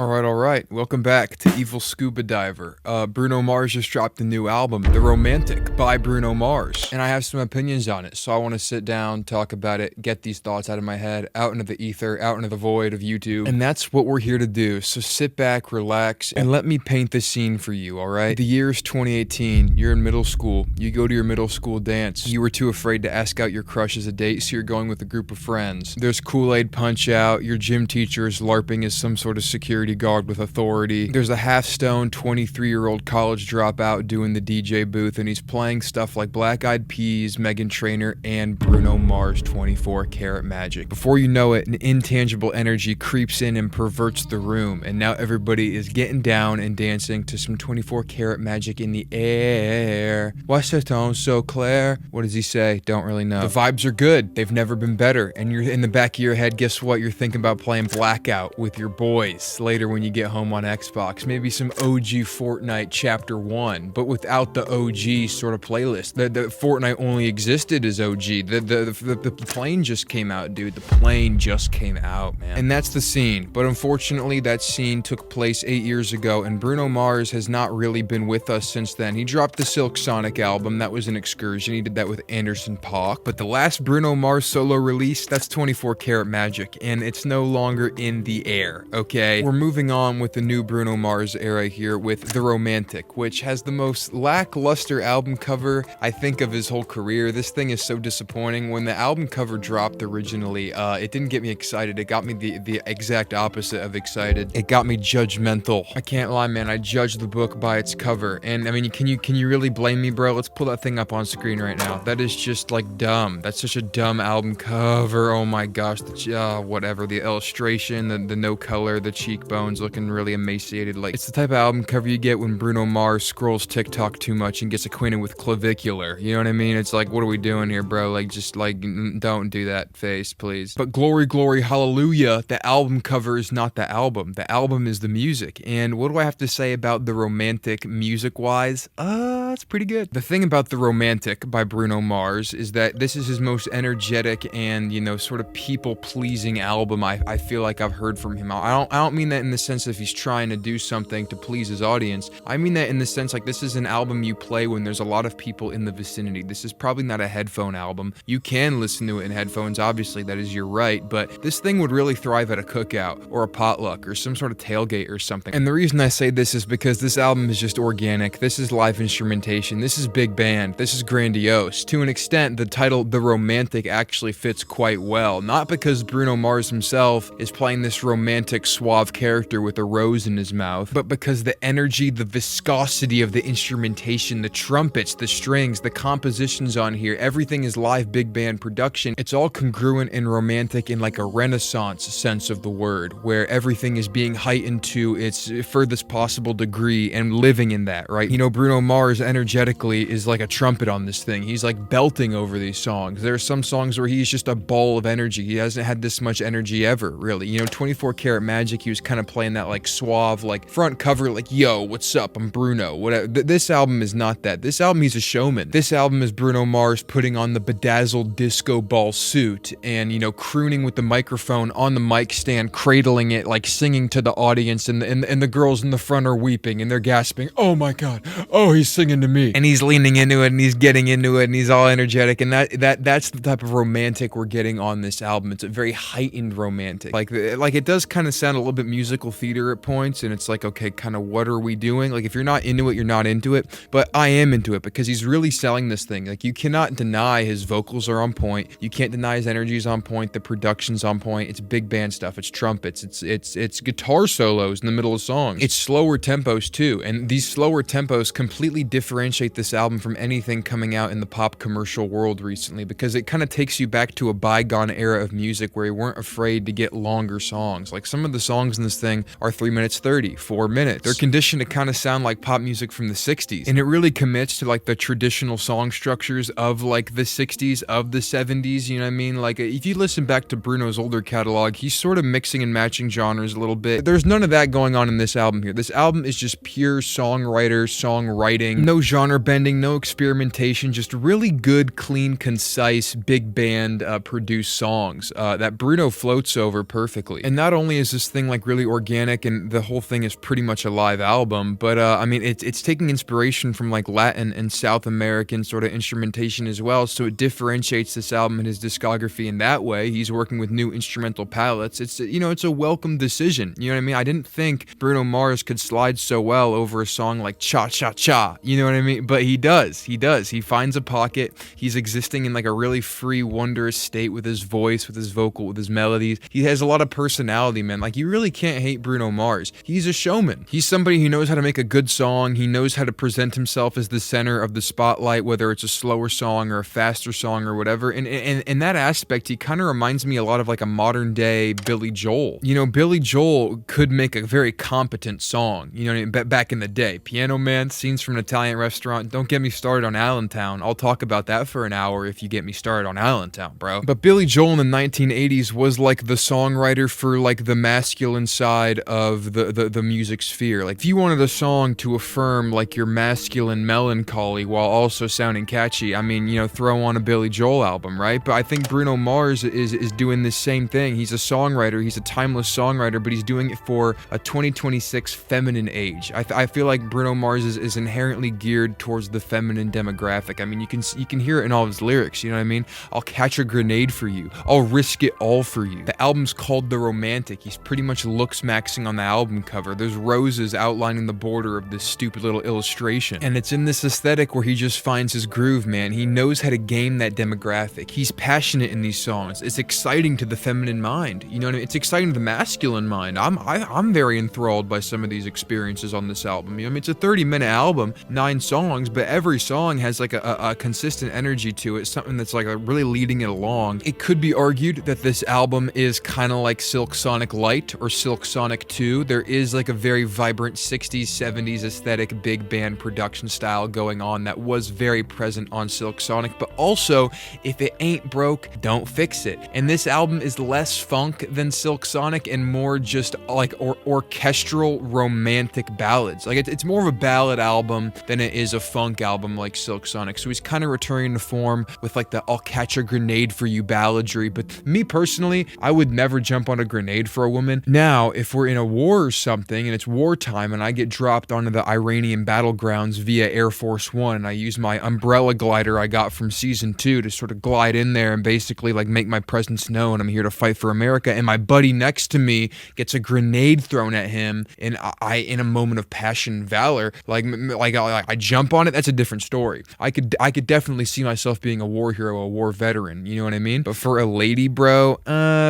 Alright. Welcome back to Evil Scuba Diver. Bruno Mars just dropped a new album, The Romantic, by Bruno Mars. And I have some opinions on it, so I want to sit down, talk about it, get these thoughts out of my head, out into the ether, out into the void of YouTube. And that's what we're here to do, so sit back, relax, and let me paint the scene for you, alright? The year is 2018, you're in middle school, you go to your middle school dance. You were too afraid to ask out your crush as a date, so you're going with a group of friends. There's Kool-Aid Punch-Out, your gym teacher is LARPing as some sort of security guard with authority. There's a half-stone 23-year-old college dropout doing the DJ booth, and he's playing stuff like Black Eyed Peas, Meghan Trainor, and Bruno Mars 24 Karat Magic. Before you know it, an intangible energy creeps in and perverts the room, and now everybody is getting down and dancing to some 24 Karat Magic in the air. Why ce ton so clair? What does he say? Don't really know. The vibes are good. They've never been better. And you're in the back of your head, guess what? You're thinking about playing Blackout with your boys later when you get home on Xbox. Maybe some OG Fortnite Chapter 1, but without the OG sort of playlist. The Fortnite only existed as OG. The plane just came out, dude. The plane just came out, man. And that's the scene. But unfortunately, that scene took place 8 years ago, and Bruno Mars has not really been with us since then. He dropped the Silk Sonic album. That was an excursion. He did that with Anderson .Paak. But the last Bruno Mars solo release, that's 24 Karat Magic, and it's no longer in the air, okay? We're moving on with the new Bruno Mars era here with The Romantic, which has the most lackluster album cover I think of his whole career. This thing is so disappointing. When the album cover dropped originally, it didn't get me excited. It got me the exact opposite of excited. It got me judgmental. I can't lie, man. I judge the book by its cover. And I mean, can you really blame me, bro? Let's pull that thing up on screen right now. That is just like dumb. That's such a dumb album cover. Oh my gosh. Whatever. The illustration, the no color, the cheekbones looking really emaciated. Like, it's the type of album cover you get when Bruno Mars scrolls TikTok too much and gets acquainted with clavicular. You know what I mean? It's like, what are we doing here, bro? Like, just like, don't do that face, please. But glory, glory, hallelujah, the album cover is not the album. The album is the music. And what do I have to say about The Romantic music-wise? It's pretty good. The thing about The Romantic by Bruno Mars is that this is his most energetic and, you know, sort of people-pleasing album I feel like I've heard from him. I don't mean that in the sense of he's trying to do something to please his audience. I mean that in the sense like this is an album you play when there's a lot of people in the vicinity. This is probably not a headphone album. You can listen to it in headphones, obviously, that is your right, but this thing would really thrive at a cookout or a potluck or some sort of tailgate or something. And the reason I say this is because this album is just organic. This is live instrumentation. This is big band. This is grandiose. To an extent, the title The Romantic actually fits quite well. Not because Bruno Mars himself is playing this romantic, suave character with a rose in his mouth, but because the energy, the viscosity of the instrumentation, the trumpets, the strings, the compositions on here, everything is live big band production. It's all congruent and romantic in like a Renaissance sense of the word, where everything is being heightened to its furthest possible degree and living in that, right? You know, Bruno Mars energetically is like a trumpet on this thing. He's like belting over these songs. There are some songs where he's just a ball of energy. He hasn't had this much energy ever, really. You know, 24 Karat Magic, he was kind of playing that like suave, like front cover, like, yo, what's up? I'm Bruno. Whatever. This album is not that. This album, he's a showman. This album is Bruno Mars putting on the bedazzled disco ball suit and, you know, crooning with the microphone on the mic stand, cradling it, like singing to the audience, and the girls in the front are weeping and they're gasping, oh my god, oh, he's singing to me. And he's leaning into it and he's getting into it and he's all energetic, and that's the type of romantic we're getting on this album. It's a very heightened romantic. Like it does kind of sound a little bit musical theater at points, and it's like, okay, kind of what are we doing? Like, if you're not into it, you're not into it, but I am into it because he's really selling this thing. Like, you cannot deny his vocals are on point. You can't deny his energy is on point. The production's on point. It's big band stuff. It's trumpets. It's guitar solos in the middle of songs. It's slower tempos too, and these slower tempos completely differentiate this album from anything coming out in the pop commercial world recently, because it kind of takes you back to a bygone era of music where you weren't afraid to get longer songs. Like, some of the songs in this thing are 3 minutes 30, 4 minutes. They're conditioned to kind of sound like pop music from the 60s, and it really commits to like the traditional song structures of like the 60s, of the 70s, you know what I mean? Like, if you listen back to Bruno's older catalog, he's sort of mixing and matching genres a little bit. There's none of that going on in this album here. This album is just pure songwriting, no genre bending, no experimentation, just really good, clean, concise, big band produced songs that Bruno floats over perfectly. And not only is this thing like really organic Romantic, and the whole thing is pretty much a live album. But I mean, it's taking inspiration from like Latin and South American sort of instrumentation as well. So it differentiates this album in his discography in that way. He's working with new instrumental palettes. It's it's a welcome decision. You know what I mean? I didn't think Bruno Mars could slide so well over a song like Cha Cha Cha. You know what I mean? But he does. He does. He finds a pocket. He's existing in like a really free, wondrous state with his voice, with his vocal, with his melodies. He has a lot of personality, man. Like, you really can't hate Bruno Mars. He's a showman. He's somebody who knows how to make a good song. He knows how to present himself as the center of the spotlight, whether it's a slower song or a faster song or whatever. And in that aspect, he kind of reminds me a lot of like a modern day Billy Joel. You know, Billy Joel could make a very competent song, you know what I mean? Back in the day. Piano Man, Scenes from an Italian Restaurant. Don't get me started on Allentown. I'll talk about that for an hour if you get me started on Allentown, bro. But Billy Joel in the 1980s was like the songwriter for like the masculine side of the music sphere. Like, if you wanted a song to affirm like your masculine melancholy while also sounding catchy, I mean, throw on a Billy Joel album, right? But I think Bruno Mars is doing the same thing. He's a songwriter. He's a timeless songwriter, but he's doing it for a 2026 feminine age. I feel like Bruno Mars is inherently geared towards the feminine demographic. I mean, you can hear it in all of his lyrics, you know what I mean? I'll catch a grenade for you. I'll risk it all for you. The album's called The Romantic. He's pretty much looks maxing on the album cover. There's roses outlining the border of this stupid little illustration. And it's in this aesthetic where he just finds his groove, man. He knows how to game that demographic. He's passionate in these songs. It's exciting to the feminine mind. You know what I mean? It's exciting to the masculine mind. I'm very enthralled by some of these experiences on this album. You know, I mean, it's a 30-minute album, 9 songs, but every song has like a consistent energy to it, something that's like really leading it along. It could be argued that this album is kind of like Silk Sonic Light or Silk Sonic 2. There is like a very vibrant 60s, 70s aesthetic, big band production style going on that was very present on Silk Sonic, but also, if it ain't broke, don't fix it. And this album is less funk than Silk Sonic and more just like orchestral romantic ballads. Like, it's more of a ballad album than it is a funk album like Silk Sonic. So he's kind of returning to form with like the I'll catch a grenade for you balladry. But me personally, I would never jump on a grenade for a woman. Now, if we're in a war or something and it's wartime and I get dropped onto the Iranian battlegrounds via Air Force One and I use my umbrella glider I got from season 2 to sort of glide in there and basically like make my presence known. I'm here to fight for America, and my buddy next to me gets a grenade thrown at him, and I in a moment of passion and valor, like I jump on it. That's a different story. I could definitely see myself being a war hero, a war veteran. You know what I mean? But for a lady, bro,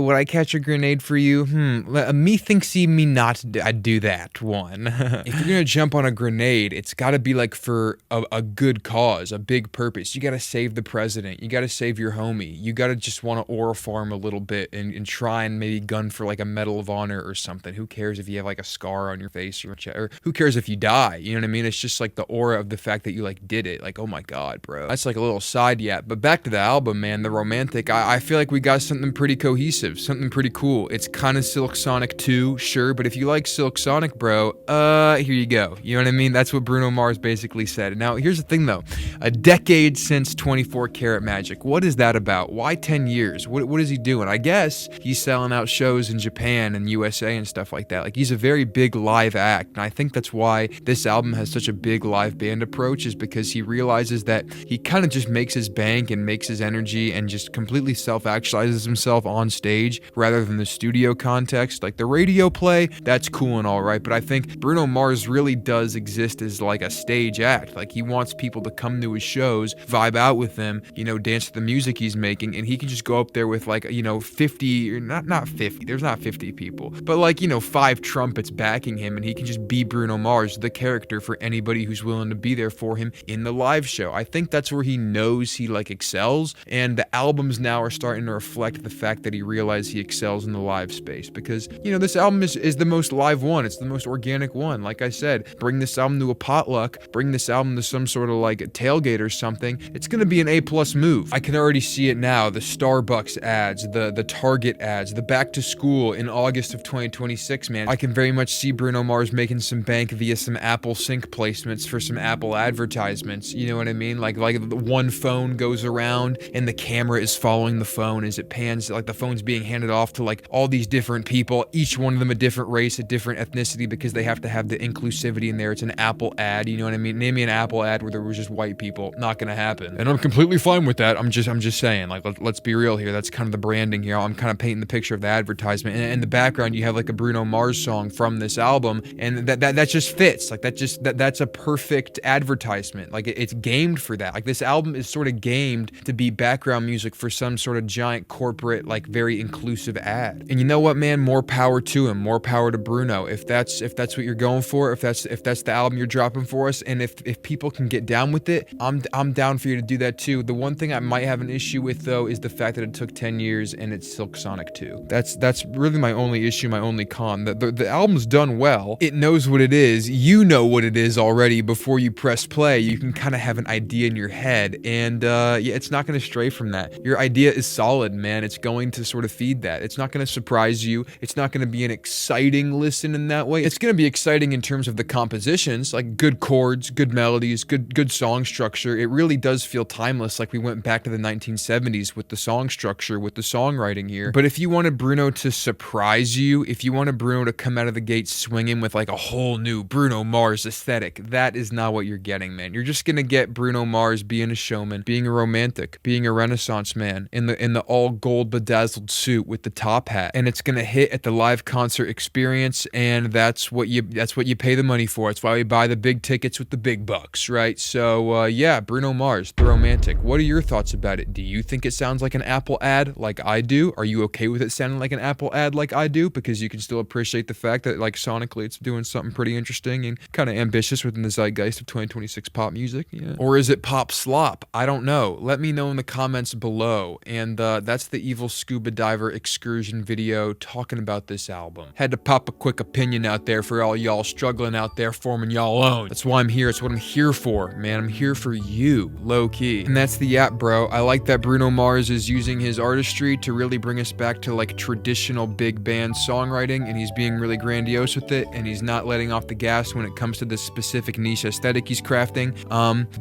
would I catch a grenade for you? Me thinksy me not. I'd do that one. If you're gonna jump on a grenade, it's got to be like for a good cause, a big purpose. You got to save the president. You got to save your homie. You got to just want to aura farm a little bit and try and maybe gun for like a Medal of Honor or something. Who cares if you have like a scar on your face or who cares if you die? You know what I mean? It's just like the aura of the fact that you like did it. Like, oh my God, bro. That's like a little side yet. But back to the album, man, The Romantic. I feel like we got something pretty cohesive, something pretty cool. It's kind of Silk Sonic 2, sure, but if you like Silk Sonic, bro, here you go. You know what I mean? That's what Bruno Mars basically said. Now, here's the thing though. A decade since 24 Karat Magic. What is that about? Why 10 years? What is he doing? I guess he's selling out shows in Japan and USA and stuff like that. Like, he's a very big live act, and I think that's why this album has such a big live band approach, is because he realizes that he kind of just makes his bank and makes his energy and just completely self-actualizes himself on stage rather than the studio context. Like, the radio play, that's cool and all right, but I think Bruno Mars really does exist as like a stage act. Like, he wants people to come to his shows, vibe out with them, dance to the music he's making, and he can just go up there with like, 50, or not 50, there's not 50 people, but like, 5 trumpets backing him, and he can just be Bruno Mars, the character, for anybody who's willing to be there for him in the live show. I think that's where he knows he like excels, and the albums now are starting to reflect the fact that he realized he excels in the live space, because, this album is the most live one. It's the most organic one. Like I said, bring this album to a potluck, bring this album to some sort of like tailgate or something, it's gonna be an A+ move. I can already see it now. The Starbucks ads, the Target ads, the back to school in August of 2026, man. I can very much see Bruno Mars making some bank via some Apple Sync placements for some Apple advertisements. You know what I mean? Like one phone goes around and the camera is following the phone as it pans, like the phone's being handed off to like all these different people, each one of them a different different race, a different ethnicity, because they have to have the inclusivity in there. It's an Apple ad, you know what I mean? Name me an Apple ad where there was just white people. Not gonna happen. And I'm completely fine with that. I'm just saying, like, let's be real here. That's kind of the branding here. I'm kind of painting the picture of the advertisement. And in the background, you have like a Bruno Mars song from this album, and that just fits. Like that's a perfect advertisement. Like it's gamed for that. Like this album is sort of gamed to be background music for some sort of giant corporate, like very inclusive ad. And you know what, man? More power to him. More power to Bruno. If that's what you're going for, if that's the album you're dropping for us, and if people can get down with it, I'm down for you to do that too. The one thing I might have an issue with though is the fact that it took 10 years and it's Silk Sonic 2. That's really my only issue, my only con. The album's done well. It knows what it is. You know what it is already before you press play. You can kind of have an idea in your head, and yeah, it's not going to stray from that. Your idea is solid, man. It's going to sort of feed that. It's not going to surprise you. It's not going to be an exciting listen in that way. It's going to be exciting in terms of the compositions, like good chords, good melodies, good song structure. It really does feel timeless, like we went back to the 1970s with the song structure, with the songwriting here. But if you wanted Bruno to surprise you, if you wanted Bruno to come out of the gate swinging with like a whole new Bruno Mars aesthetic, that is not what you're getting, man. You're just gonna get Bruno Mars being a showman, being a romantic, being a Renaissance man in the all gold bedazzled suit with the top hat, and it's gonna hit at the live concert experience, and that's what you pay the money for. It's why we buy the big tickets with the big bucks, right? So yeah, Bruno Mars, the romantic. What are your thoughts about it? Do you think it sounds like an Apple ad like I do? Are you okay with it sounding like an Apple ad like I do? Because you can still appreciate the fact that like sonically it's doing something pretty interesting and kind of ambitious within the zeitgeist of 2026 pop music. Yeah. Or is it pop slop? I don't know. Let me know in the comments below. And that's the Evil Scuba Diver excursion video talking about this album. Had to pop a quick opinion out there for all y'all struggling out there forming y'all own. That's why I'm here. It's what I'm here for, man. I'm here for you, low key. And that's the app, bro. I like that Bruno Mars is using his artistry to really bring us back to like traditional big band songwriting, and he's being really grandiose with it, and he's not letting off the gas when it comes to this specific niche aesthetic he's crafting.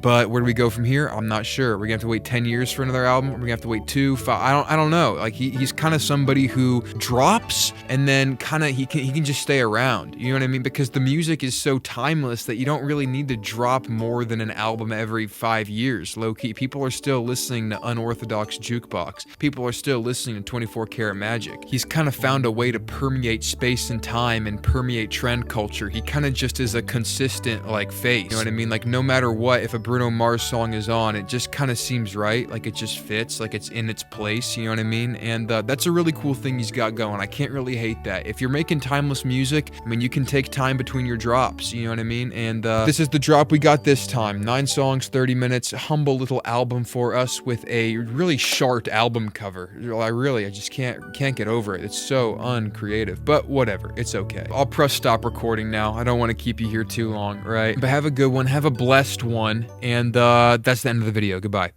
But where do we go from here? I'm not sure. We're gonna have to wait 10 years for another album. We're gonna have to wait 2, 5. I don't know. Like he's kind of somebody who drops and then kind of he can just stay around. You know what I mean? Because the music is so timeless that you don't really need to drop more than an album every 5 years. Low key, people are still listening to Unorthodox Jukebox. People are still listening to 24 Karat Magic. He's kind of found a way to permeate space and time and permeate trend culture. He kind of just is a consistent like face. You know what I mean? Like no matter what, if a Bruno Mars song is on, it just kind of seems right. Like it just fits. Like it's in its place. You know what I mean? And that's a really cool thing he's got going. I can't really hate that. If you're making timeless music, I mean, you can take time between your drops. You know what I mean? And this is the drop we got this time. 9 songs, 30 minutes. Humble little album for us with a really short album cover. I just can't get over it. It's so uncreative, but whatever. It's okay. I'll press stop recording now. I don't want to keep you here too long, right? But have a good one. Have a blessed one. And that's the end of the video. Goodbye.